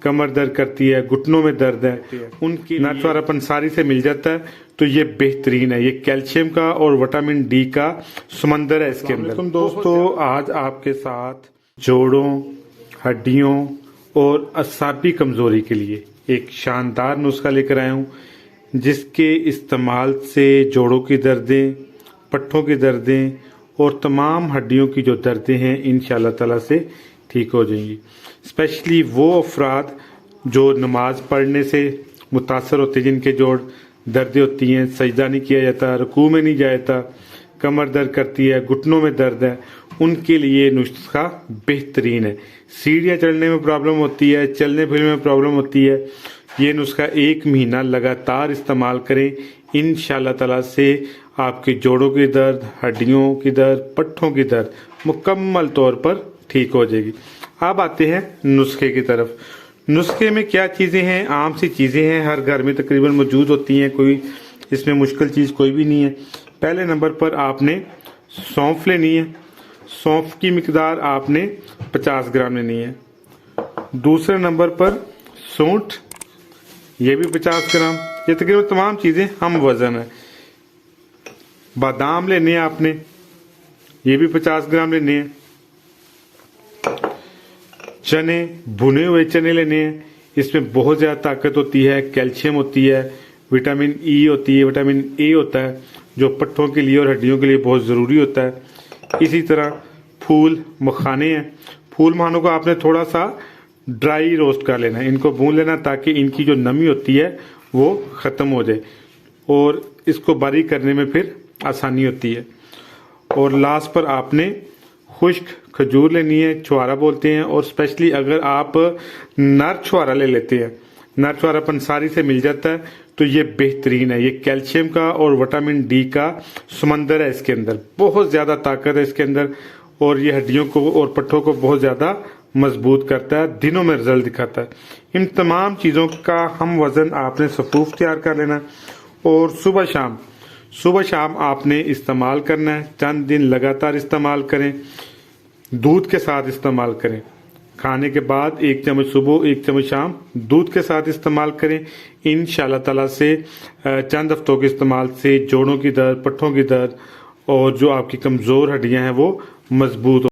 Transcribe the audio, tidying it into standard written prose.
कमर दर्द करती है, घुटनों में दर्द है, उनकी नटवारा पंसारी से मिल जाता है। तो ये बेहतरीन है, ये कैल्शियम का और विटामिन डी का समंदर है इसके अंदर। तुम दोस्तों, आज आपके साथ जोड़ों, हड्डियों और असाबी कमजोरी के लिए एक शानदार नुस्खा लेकर आया हूँ, जिसके इस्तेमाल से जोड़ों की दर्दें, पट्ठों की दर्दें और तमाम हड्डियों की जो दर्दें हैं इंशाअल्लाह ताला से ठीक हो जाएंगी। स्पेशली वो अफराद जो नमाज पढ़ने से मुतासर होते हैं, जिनके जोड़ दर्दें होती हैं, सजदा नहीं किया जाता, रुकू में नहीं जाता, कमर दर्द करती है, घुटनों में दर्द है, उनके लिए नुस्खा बेहतरीन है। सीढ़ियाँ चढ़ने में प्रॉब्लम होती है, चलने फिरने में प्रॉब्लम होती है, ये नुस्खा 1 महीना लगातार इस्तेमाल करें, इंशाअल्लाह ताला से आपके जोड़ों की दर्द, हड्डियों की दर्द, पट्ठों की दर्द मुकम्मल तौर पर ठीक हो जाएगी। अब आते हैं नुस्खे की तरफ। नुस्खे में क्या चीज़ें हैं? आम सी चीज़ें हैं, हर घर में तकरीबन मौजूद होती हैं, कोई इसमें मुश्किल चीज़ कोई भी नहीं है। पहले नंबर पर आपने सौंफ लेनी है। सौंफ की मिकदार आपने 50 ग्राम लेनी है। दूसरे नंबर पर सूंठ, ये भी 50 ग्राम। ये तकरीबन तमाम चीज़ें हम वज़न है। बादाम लेने हैं आपने, ये भी 50 ग्राम लेने हैं। चने, भुने हुए चने लेने हैं, इसमें बहुत ज़्यादा ताकत होती है, कैल्शियम होती है, विटामिन ई होती है, विटामिन ए होता है, जो पट्ठों के लिए और हड्डियों के लिए बहुत ज़रूरी होता है। इसी तरह फूल मखाने हैं। फूल मखानों को आपने थोड़ा सा ड्राई रोस्ट कर लेना है, इनको भून लेना ताकि इनकी जो नमी होती है वो ख़त्म हो जाए और इसको बारीक करने में फिर आसानी होती है। और लास्ट पर आपने खुश्क खजूर लेनी है, छुआरा बोलते हैं, और स्पेशली अगर आप नर छुआरा ले लेते हैं, नर छुआरा पंसारी से मिल जाता है, तो ये बेहतरीन है। ये कैल्शियम का और विटामिन डी का समंदर है इसके अंदर, बहुत ज़्यादा ताकत है इसके अंदर, और ये हड्डियों को और पट्ठों को बहुत ज़्यादा मजबूत करता है, दिनों में रिजल्ट दिखाता है। इन तमाम चीज़ों का हम वज़न आपने सफूफ तैयार कर लेना और सुबह शाम आपने इस्तेमाल करना है। चंद दिन लगातार इस्तेमाल करें, दूध के साथ इस्तेमाल करें। खाने के बाद 1 चम्मच सुबह, 1 चम्मच शाम दूध के साथ इस्तेमाल करें। इंशाअल्लाह ताला से चंद हफ्तों के इस्तेमाल से जोड़ों की दर्द, पट्ठों की दर्द और जो आपकी कमज़ोर हड्डियां हैं वो मजबूत